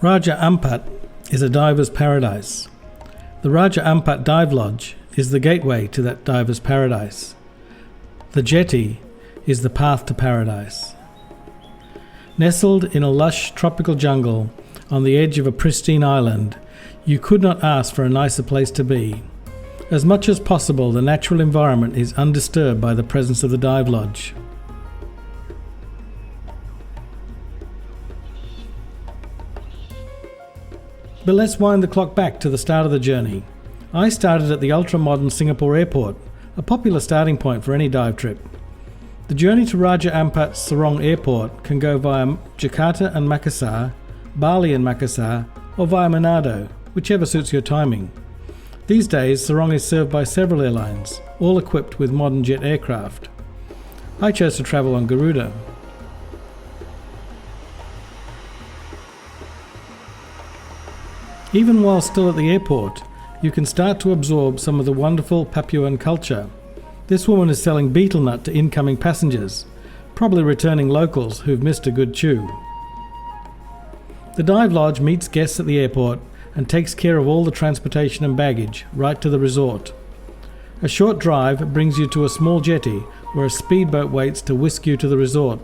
Raja AMPAT is a diver's paradise. The Raja AMPAT Dive Lodge is the gateway to that diver's paradise. The jetty is the path to paradise. Nestled in a lush tropical jungle on the edge of a pristine island, you could not ask for a nicer place to be. As much as possible, the natural environment is undisturbed by the presence of the dive lodge. But let's wind the clock back to the start of the journey. I started at the ultra-modern Singapore airport, a popular starting point for any dive trip. The journey to Raja Ampat Sorong Airport can go via Jakarta and Makassar, Bali and Makassar, or via Manado, whichever suits your timing. These days, Sorong is served by several airlines, all equipped with modern jet aircraft. I chose to travel on Garuda. Even while still at the airport, you can start to absorb some of the wonderful Papuan culture. This woman is selling betel nut to incoming passengers, probably returning locals who've missed a good chew. The dive lodge meets guests at the airport and takes care of all the transportation and baggage right to the resort. A short drive brings you to a small jetty where a speedboat waits to whisk you to the resort.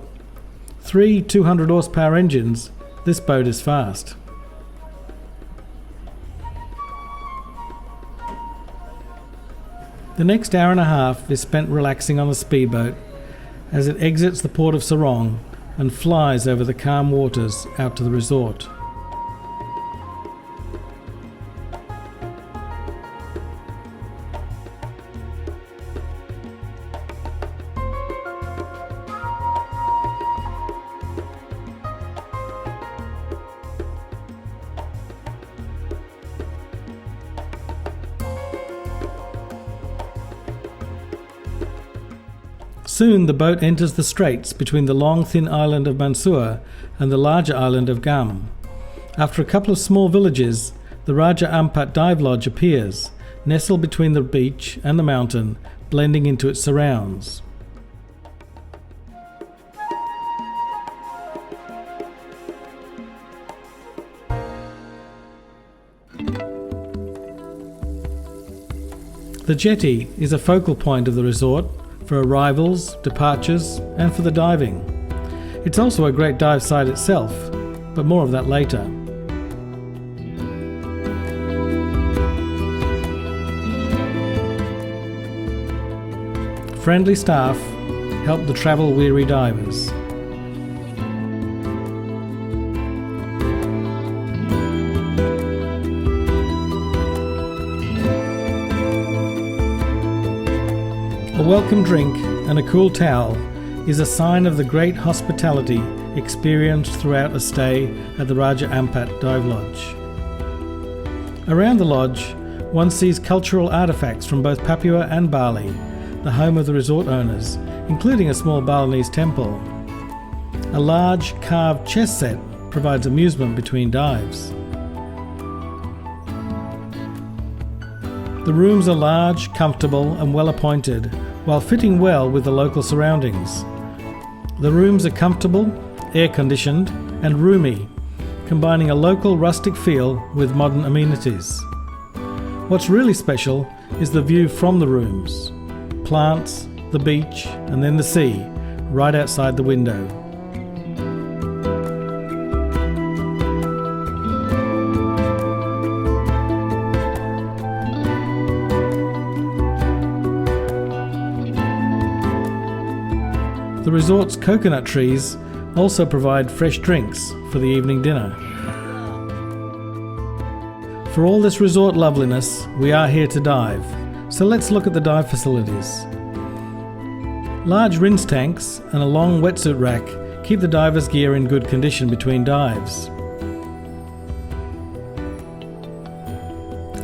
3 200 horsepower engines, this boat is fast. The next hour and a half is spent relaxing on the speedboat as it exits the port of Sorong and flies over the calm waters out to the resort. Soon the boat enters the straits between the long thin island of Mansur and the larger island of Gam. After a couple of small villages, the Raja Ampat Dive Lodge appears, nestled between the beach and the mountain, blending into its surrounds. The jetty is a focal point of the resort for arrivals, departures, and for the diving. It's also a great dive site itself, but more of that later. Friendly staff help the travel-weary divers. A welcome drink and a cool towel is a sign of the great hospitality experienced throughout a stay at the Raja Ampat Dive Lodge. Around the lodge, one sees cultural artifacts from both Papua and Bali, the home of the resort owners, including a small Balinese temple. A large carved chess set provides amusement between dives. The rooms are large, comfortable, and well appointed, while fitting well with the local surroundings. The rooms are comfortable, air-conditioned, and roomy, combining a local rustic feel with modern amenities. What's really special is the view from the rooms. Plants, the beach, and then the sea, right outside the window. The resort's coconut trees also provide fresh drinks for the evening dinner. For all this resort loveliness, we are here to dive, so let's look at the dive facilities. Large rinse tanks and a long wetsuit rack keep the diver's gear in good condition between dives.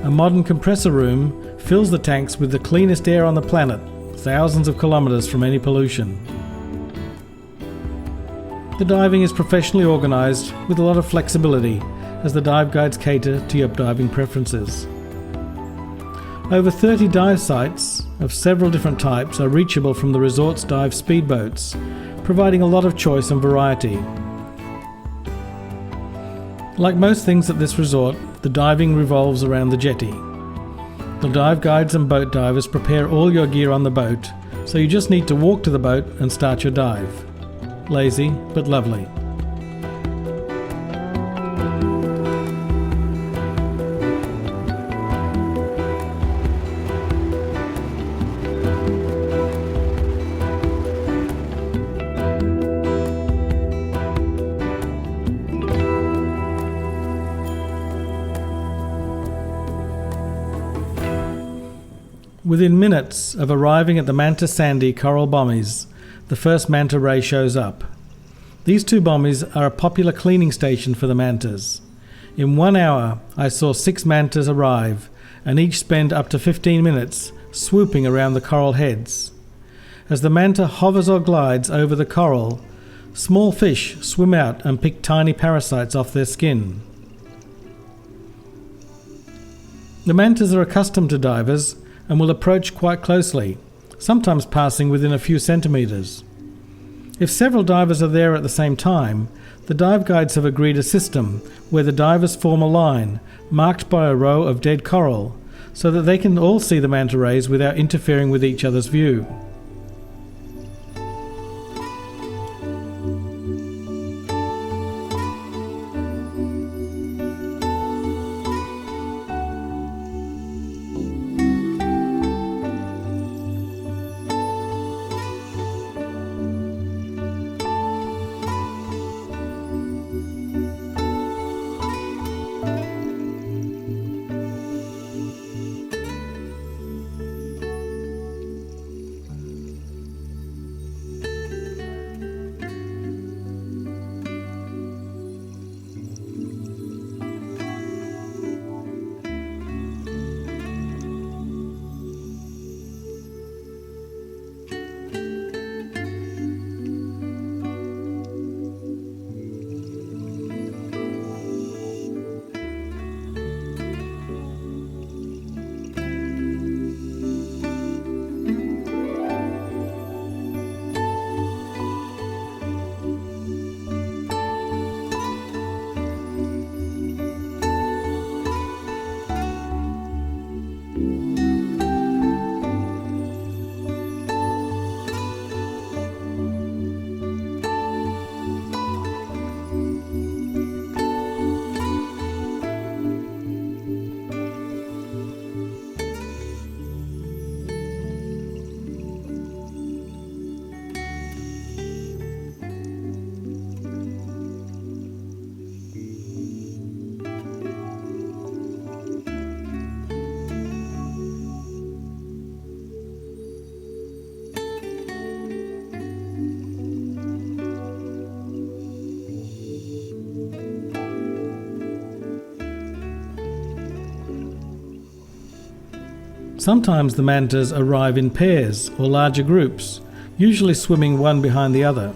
A modern compressor room fills the tanks with the cleanest air on the planet, thousands of kilometers from any pollution. The diving is professionally organised with a lot of flexibility as the dive guides cater to your diving preferences. Over 30 dive sites of several different types are reachable from the resort's dive speedboats, providing a lot of choice and variety. Like most things at this resort, the diving revolves around the jetty. The dive guides and boat divers prepare all your gear on the boat, so you just need to walk to the boat and start your dive. Lazy, but lovely. Within minutes of arriving at the Manta Sandy coral bommies, the first manta ray shows up. These two bommies are a popular cleaning station for the mantas. In 1 hour, I saw 6 mantas arrive, and each spend up to 15 minutes swooping around the coral heads. As the manta hovers or glides over the coral, small fish swim out and pick tiny parasites off their skin. The mantas are accustomed to divers and will approach quite closely, sometimes passing within a few centimetres. If several divers are there at the same time, the dive guides have agreed a system where the divers form a line marked by a row of dead coral so that they can all see the manta rays without interfering with each other's view. Sometimes the mantas arrive in pairs or larger groups, usually swimming one behind the other.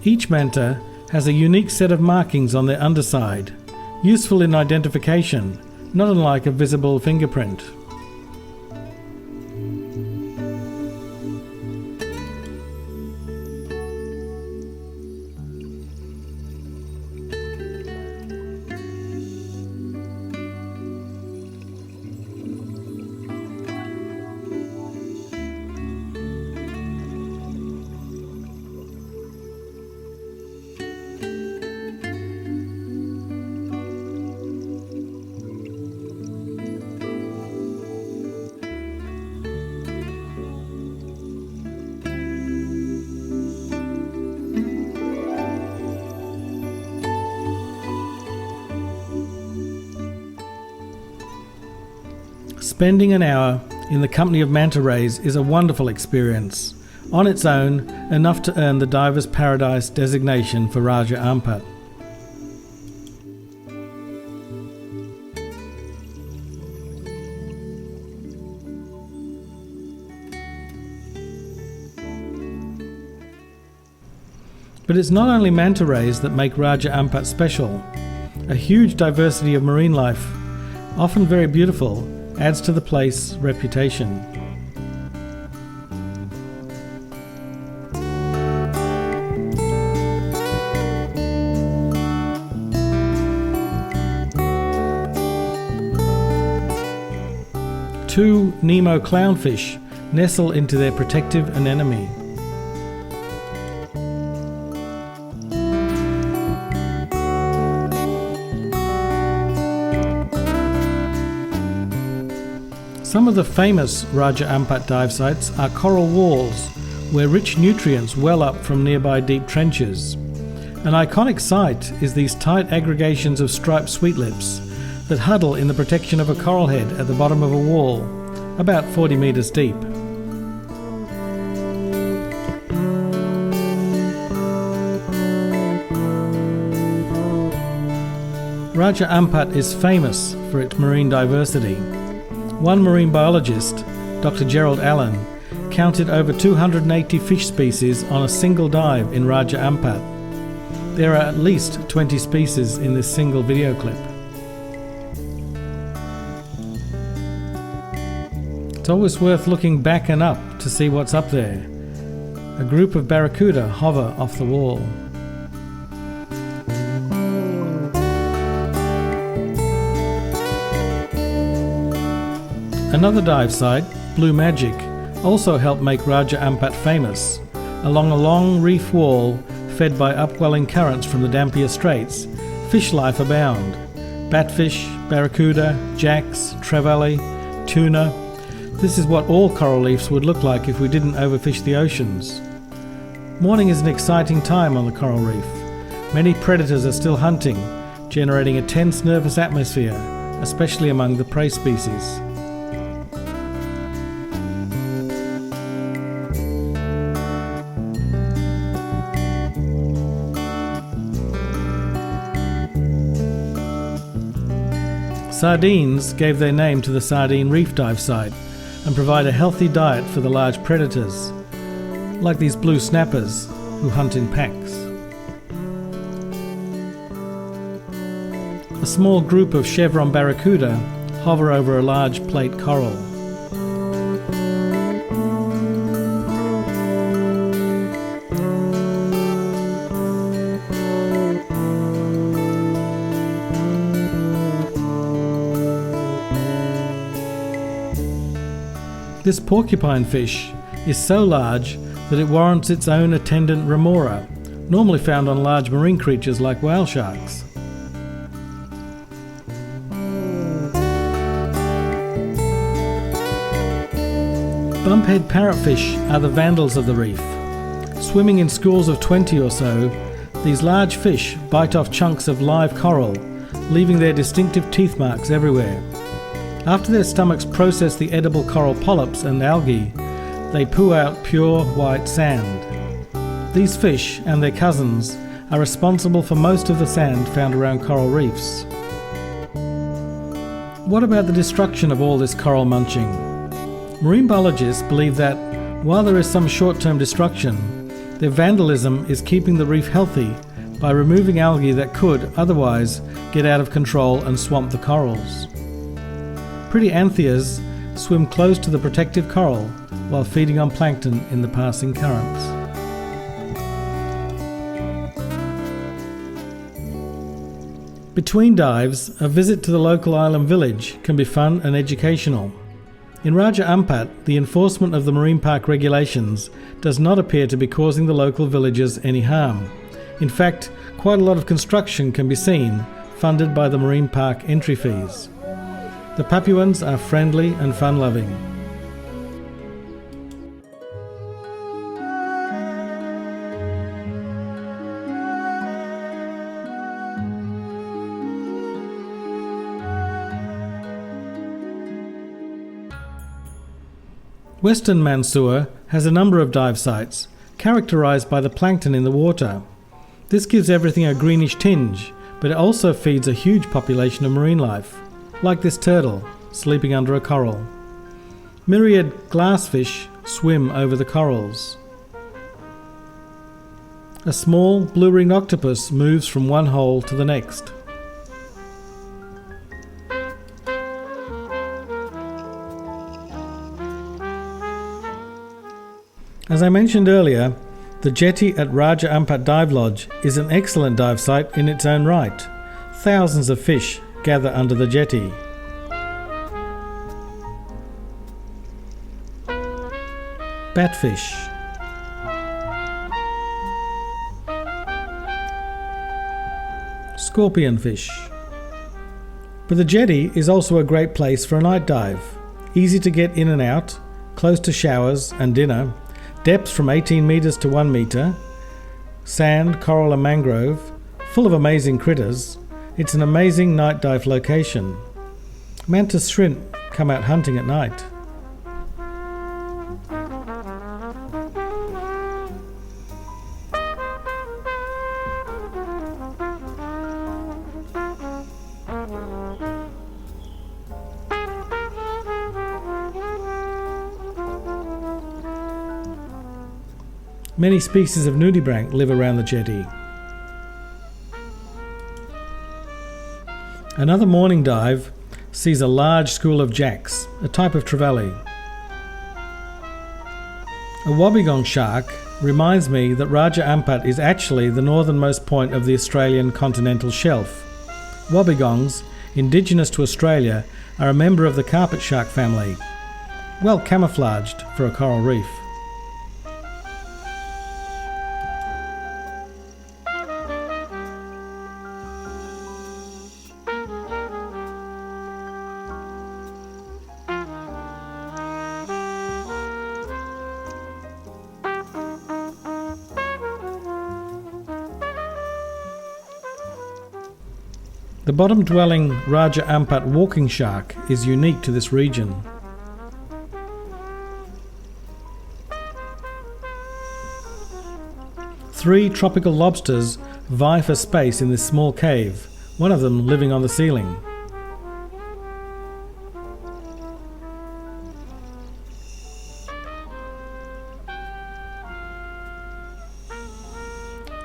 Each manta has a unique set of markings on their underside, useful in identification, not unlike a visible fingerprint. Spending an hour in the company of manta rays is a wonderful experience, on its own enough to earn the Diver's Paradise designation for Raja Ampat. But it's not only manta rays that make Raja Ampat special. A huge diversity of marine life, often very beautiful, adds to the place's reputation. Two Nemo clownfish nestle into their protective anemone. Some of the famous Raja Ampat dive sites are coral walls, where rich nutrients well up from nearby deep trenches. An iconic sight is these tight aggregations of striped sweetlips that huddle in the protection of a coral head at the bottom of a wall, about 40 metres deep. Raja Ampat is famous for its marine diversity. One marine biologist, Dr. Gerald Allen, counted over 280 fish species on a single dive in Raja Ampat. There are at least 20 species in this single video clip. It's always worth looking back and up to see what's up there. A group of barracuda hover off the wall. Another dive site, Blue Magic, also helped make Raja Ampat famous. Along a long reef wall fed by upwelling currents from the Dampier Straits, fish life abound. Batfish, barracuda, jacks, trevally, tuna. This is what all coral reefs would look like if we didn't overfish the oceans. Morning is an exciting time on the coral reef. Many predators are still hunting, generating a tense nervous atmosphere, especially among the prey species. Sardines gave their name to the Sardine Reef dive site and provide a healthy diet for the large predators, like these blue snappers who hunt in packs. A small group of chevron barracuda hover over a large plate coral. This porcupine fish is so large that it warrants its own attendant remora, normally found on large marine creatures like whale sharks. Bumphead parrotfish are the vandals of the reef. Swimming in schools of 20 or so, these large fish bite off chunks of live coral, leaving their distinctive teeth marks everywhere. After their stomachs process the edible coral polyps and algae, they poo out pure white sand. These fish and their cousins are responsible for most of the sand found around coral reefs. What about the destruction of all this coral munching? Marine biologists believe that, while there is some short-term destruction, their vandalism is keeping the reef healthy by removing algae that could, otherwise, get out of control and swamp the corals. Pretty anthias swim close to the protective coral while feeding on plankton in the passing currents. Between dives, a visit to the local island village can be fun and educational. In Raja Ampat, the enforcement of the marine park regulations does not appear to be causing the local villagers any harm. In fact, quite a lot of construction can be seen, funded by the marine park entry fees. The Papuans are friendly and fun-loving. Western Mansour has a number of dive sites, characterized by the plankton in the water. This gives everything a greenish tinge, but it also feeds a huge population of marine life, like this turtle sleeping under a coral. Myriad glassfish swim over the corals. A small blue-ringed octopus moves from one hole to the next. As I mentioned earlier, the jetty at Raja Ampat Dive Lodge is an excellent dive site in its own right. Thousands of fish gather under the jetty. Batfish. Scorpionfish. But the jetty is also a great place for a night dive. Easy to get in and out, close to showers and dinner, depths from 18 metres to 1 metre, sand, coral and mangrove, full of amazing critters. It's an amazing night dive location. Mantis shrimp come out hunting at night. Many species of nudibranch live around the jetty. Another morning dive sees a large school of jacks, a type of trevally. A wobbegong shark reminds me that Raja Ampat is actually the northernmost point of the Australian continental shelf. Wobbegongs, indigenous to Australia, are a member of the carpet shark family, well camouflaged for a coral reef. The bottom-dwelling Raja Ampat walking shark is unique to this region. Three tropical lobsters vie for space in this small cave, one of them living on the ceiling.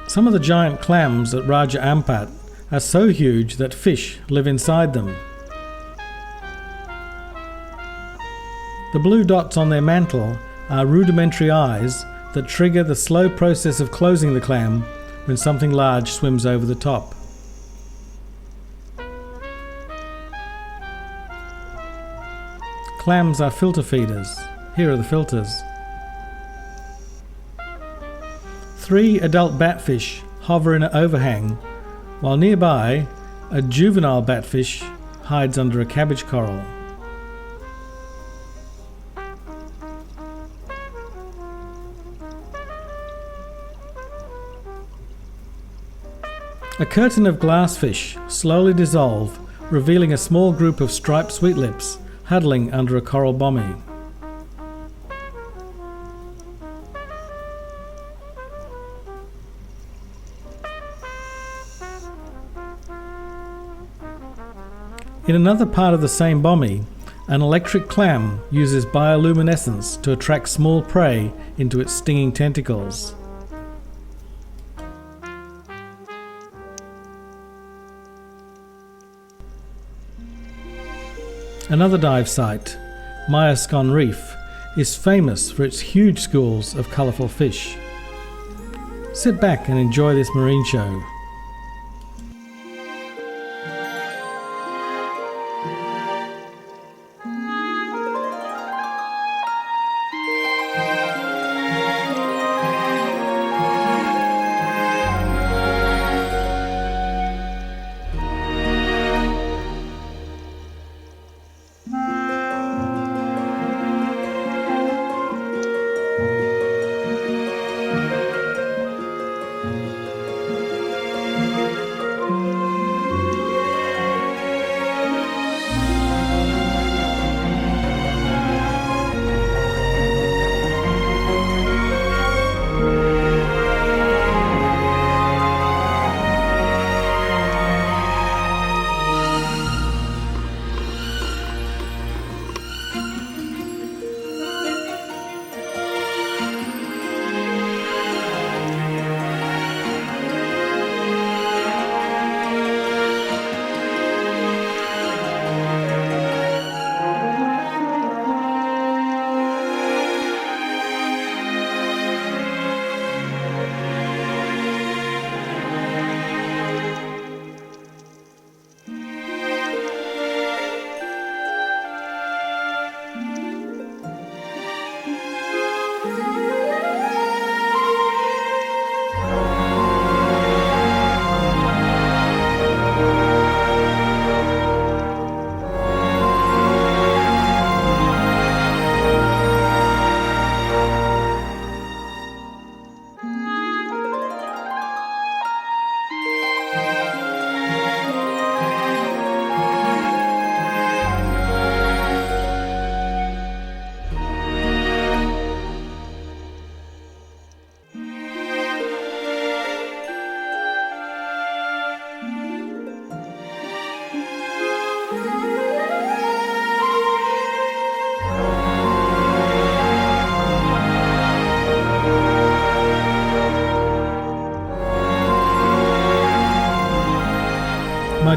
Some of the giant clams at Raja Ampat are so huge that fish live inside them. The blue dots on their mantle are rudimentary eyes that trigger the slow process of closing the clam when something large swims over the top. Clams are filter feeders. Here are the filters. 3 adult batfish hover in an overhang, while nearby, a juvenile batfish hides under a cabbage coral. A curtain of glassfish slowly dissolve, revealing a small group of striped sweetlips huddling under a coral bommy. In another part of the same bommy, an electric clam uses bioluminescence to attract small prey into its stinging tentacles. Another dive site, Myascon Reef, is famous for its huge schools of colourful fish. Sit back and enjoy this marine show.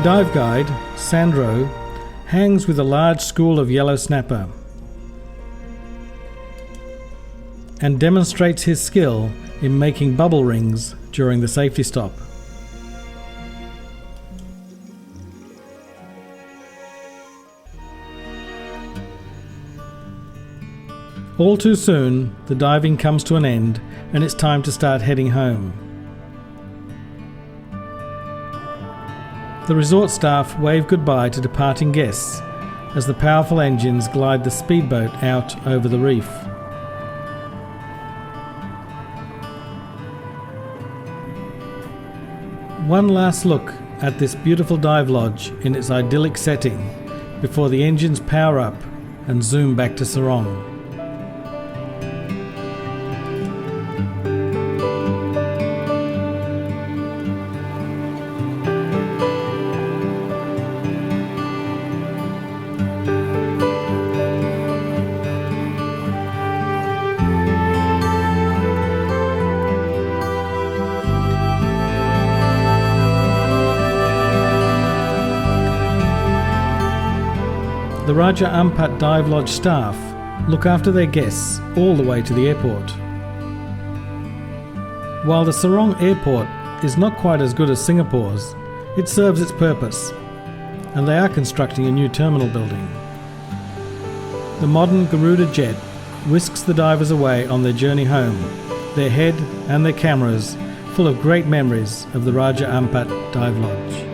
My dive guide, Sandro, hangs with a large school of yellow snapper and demonstrates his skill in making bubble rings during the safety stop. All too soon, the diving comes to an end and it's time to start heading home. The resort staff wave goodbye to departing guests as the powerful engines glide the speedboat out over the reef. One last look at this beautiful dive lodge in its idyllic setting before the engines power up and zoom back to Sarong. The Raja AMPAT Dive Lodge staff look after their guests all the way to the airport. While the Sarong airport is not quite as good as Singapore's, it serves its purpose, and they are constructing a new terminal building. The modern Garuda jet whisks the divers away on their journey home, their head and their cameras full of great memories of the Raja AMPAT Dive Lodge.